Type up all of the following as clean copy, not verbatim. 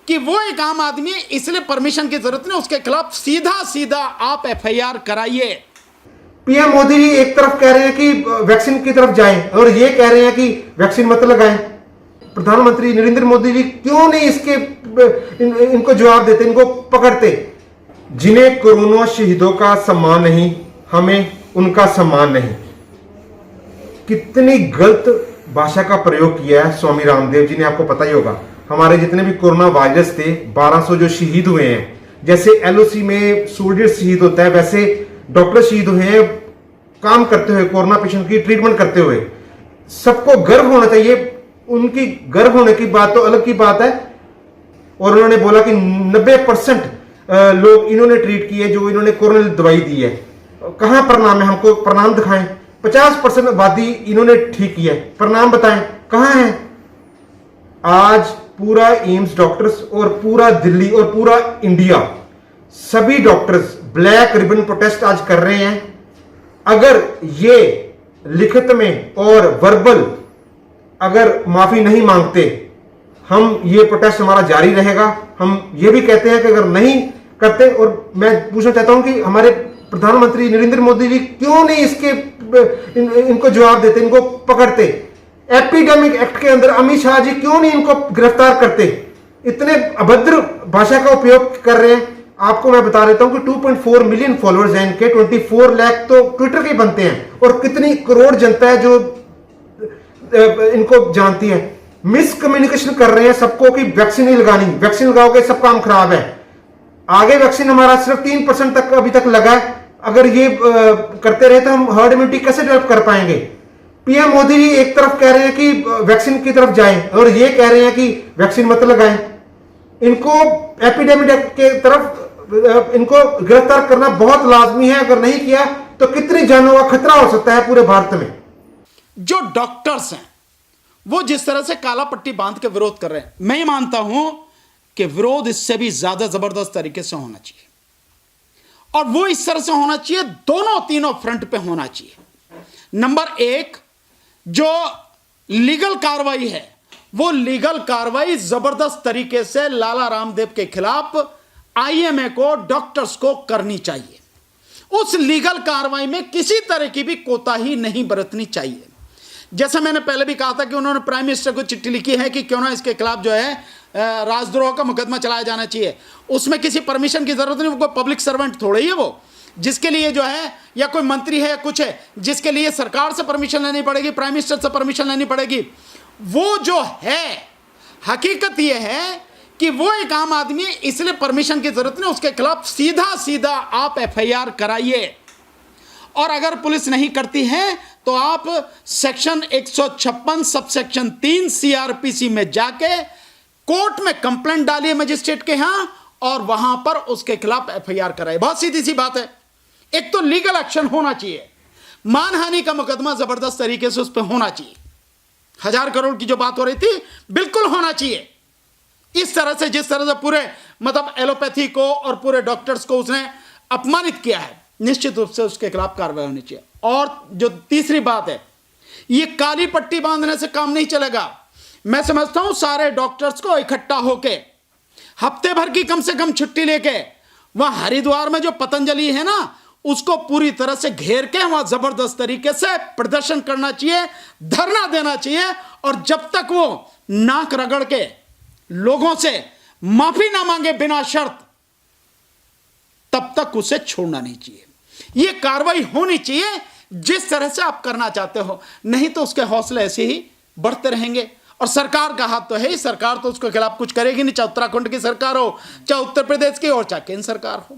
कि वो एक आम आदमी है, इसलिए परमिशन की जरूरत नहीं, उसके खिलाफ सीधा सीधा आप एफआईआर कराइए। पीएम मोदी जी एक तरफ कह रहे हैं कि वैक्सीन की तरफ जाएं और ये कह रहे हैं कि वैक्सीन मत लगाएं। प्रधानमंत्री नरेंद्र मोदी जी क्यों नहीं इनको जवाब देते, इनको पकड़ते? जिन्हें कोरोना शहीदों का सम्मान नहीं, हमें उनका सम्मान नहीं। कितनी गलत भाषा का प्रयोग किया है स्वामी रामदेव जी ने, आपको पता ही होगा। हमारे जितने भी कोरोना वायरस थे, 1200 जो शहीद हुए हैं, जैसे एलओसी में सोल्जर शहीद होता है, वैसे डॉक्टर शहीद हुए हैं काम करते हुए, कोरोना पेशेंट की ट्रीटमेंट करते हुए। सबको गर्व होना चाहिए, उनकी गर्व होने की बात तो अलग की बात है। और उन्होंने बोला कि 90% लोग इन्होंने ट्रीट किए जो इन्होंने कोरोना दवाई दी है। कहां प्रणाम है, हमको प्रणाम दिखाएं। 50% आबादी इन्होंने ठीक किया है, प्रणाम बताएं कहां है? आज पूरा एम्स डॉक्टर्स और पूरा दिल्ली और पूरा इंडिया, सभी डॉक्टर्स ब्लैक रिबन प्रोटेस्ट आज कर रहे हैं। अगर ये लिखित में और वर्बल अगर माफी नहीं मांगते, हम ये प्रोटेस्ट हमारा जारी रहेगा। हम ये भी कहते हैं कि अगर नहीं करते, और मैं पूछना चाहता हूं कि हमारे प्रधानमंत्री नरेंद्र मोदी जी क्यों नहीं इनको जवाब देते, इनको पकड़ते? एपिडेमिक एक्ट के अंदर अमित शाह जी क्यों नहीं इनको गिरफ्तार करते? इतने अभद्र भाषा का उपयोग कर रहे हैं। आपको मैं बता देता हूं कि 2.4 मिलियन फॉलोअर्स हैं इनके, 24 लाख तो ट्विटर के बनते हैं, और कितनी करोड़ जनता है जो इनको जानती है। मिस कम्युनिकेशन कर रहे हैं सबको कि वैक्सीन नहीं लगानी, वैक्सीन लगाओगे सब काम खराब है। आगे वैक्सीन हमारा सिर्फ 3% तक अभी तक लगा है। अगर ये करते रहे तो हम हर्ड इम्यूनिटी कैसे डेवलप कर पाएंगे? पीएम मोदी जी एक तरफ कह रहे हैं कि वैक्सीन की तरफ जाएं और ये कह रहे हैं कि वैक्सीन मत लगाएं। इनको एपिडेमिक के तरफ इनको गिरफ्तार करना बहुत लाजमी है। अगर नहीं किया तो कितनी जानों का खतरा हो सकता है पूरे भारत में। जो डॉक्टर्स हैं वो जिस तरह से काला पट्टी बांध के विरोध कर रहे हैं, मैं मानता हूं कि विरोध इससे भी ज्यादा जबरदस्त तरीके से होना चाहिए, और वो इस तरह से होना चाहिए, दोनों तीनों फ्रंट पे होना चाहिए। नंबर एक, जो लीगल कार्रवाई है वो लीगल कार्रवाई जबरदस्त तरीके से लाला रामदेव के खिलाफ आईएमए को, डॉक्टर्स को करनी चाहिए। उस लीगल कार्रवाई में किसी तरह की भी कोताही नहीं बरतनी चाहिए। जैसा मैंने पहले भी कहा था कि उन्होंने प्राइम मिनिस्टर को चिट्ठी लिखी है कि क्यों ना इसके खिलाफ जो है राजद्रोह का मुकदमा चलाया जाना चाहिए। उसमें किसी परमिशन की जरूरत नहीं, वो कोई पब्लिक सर्वेंट थोड़ा ही है वो, जिसके लिए जो है, या कोई मंत्री है या कुछ है जिसके लिए सरकार से परमिशन लेनी पड़ेगी, प्राइम मिनिस्टर से परमिशन लेनी पड़ेगी। वो जो है, हकीकत यह है कि वो एक आम आदमी है, इसलिए परमिशन की जरूरत नहीं, उसके खिलाफ सीधा सीधा आप एफआईआर कराइए। और अगर पुलिस नहीं करती है तो आप सेक्शन 156 सबसेक्शन 3 सीआरपीसी में जाके कोर्ट में कंप्लेंट डालिए मजिस्ट्रेट के यहां, और वहां पर उसके खिलाफ एफआईआर कराइए। बहुत सीधी सी बात है। एक तो लीगल एक्शन होना चाहिए, मानहानि का मुकदमा जबरदस्त तरीके से उस पर होना चाहिए। 1000 करोड़ की जो बात हो रही थी, बिल्कुल होना चाहिए। इस तरह से, जिस तरह से पूरे मतलब एलोपैथी को और पूरे डॉक्टर्स को उसने अपमानित किया है, निश्चित रूप से उसके खिलाफ कार्रवाई होनी चाहिए। और जो तीसरी बात है, ये काली पट्टी बांधने से काम नहीं चलेगा। मैं समझता हूं सारे डॉक्टर्स को इकट्ठा होके हफ्ते भर की कम से कम छुट्टी लेके वहां हरिद्वार में जो पतंजलि है ना, उसको पूरी तरह से घेर के वहां जबरदस्त तरीके से प्रदर्शन करना चाहिए, धरना देना चाहिए, और जब तक वो नाक रगड़ के लोगों से माफी ना मांगे बिना शर्त, तब तक उसे छोड़ना नहीं चाहिए। यह कार्रवाई होनी चाहिए जिस तरह से आप करना चाहते हो, नहीं तो उसके हौसले ऐसे ही बढ़ते रहेंगे। और सरकार का हाथ तो है ही, सरकार तो उसके खिलाफ कुछ करेगी नहीं, चाहे उत्तराखंड की सरकार हो, चाहे उत्तर प्रदेश की, और चाहे केंद्र सरकार हो।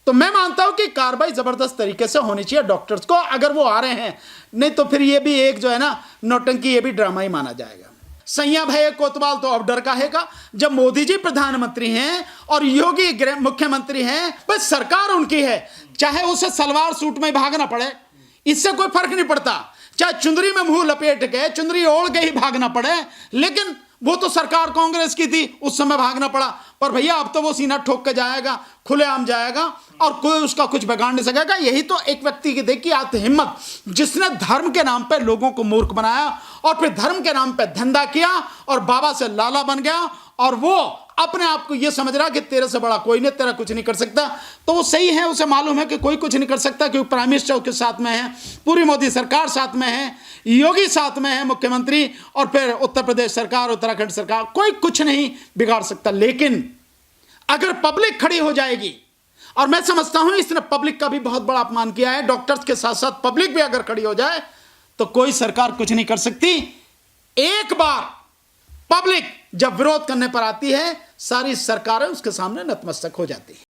तो मैं मानता हूं कि कार्रवाई जबरदस्त तरीके से होनी चाहिए डॉक्टर्स को, अगर वो आ रहे हैं। नहीं तो फिर ये भी एक जो है ना नौटंकी, ये भी ड्रामा ही माना जाएगा। सैया भय कोतवाल तो अब डर काहेगा, जब मोदी जी प्रधानमंत्री हैं और योगी मुख्यमंत्री हैं, बस सरकार उनकी है, चाहे उसे सलवार सूट में भागना पड़े, इससे कोई फर्क नहीं पड़ता। चाहे चुंदरी में मुंह लपेट के, चुंदरी ओढ़ के ही भागना पड़े, लेकिन वो तो सरकार कांग्रेस की थी, उस समय भागना पड़ा। पर भैया अब तो वो सीना ठोक के जाएगा, खुलेआम जाएगा, और कोई उसका कुछ बिगाड़ नहीं सकेगा। यही तो एक व्यक्ति की देखिए आत्म हिम्मत, जिसने धर्म के नाम पे लोगों को मूर्ख बनाया और फिर धर्म के नाम पे धंधा किया और बाबा से लाला बन गया, और वो अपने आप को ये समझ रहा कि तेरे से बड़ा कोई नहीं, तेरा कुछ नहीं कर सकता। तो वो सही है, उसे मालूम है कि कोई कुछ नहीं कर सकता, क्योंकि प्राइम मिनिस्टर उसके साथ में है, पूरी मोदी सरकार साथ में है, योगी साथ में है मुख्यमंत्री, और फिर उत्तर प्रदेश सरकार, उत्तराखंड सरकार, कोई कुछ नहीं बिगाड़ सकता। लेकिन अगर पब्लिक खड़ी हो जाएगी, और मैं समझता हूं इसने पब्लिक का भी बहुत बड़ा अपमान किया है, डॉक्टर्स के साथ साथ पब्लिक भी अगर खड़ी हो जाए तो कोई सरकार कुछ नहीं कर सकती। एक बार पब्लिक जब विरोध करने पर आती है, सारी सरकारें उसके सामने नतमस्तक हो जाती है।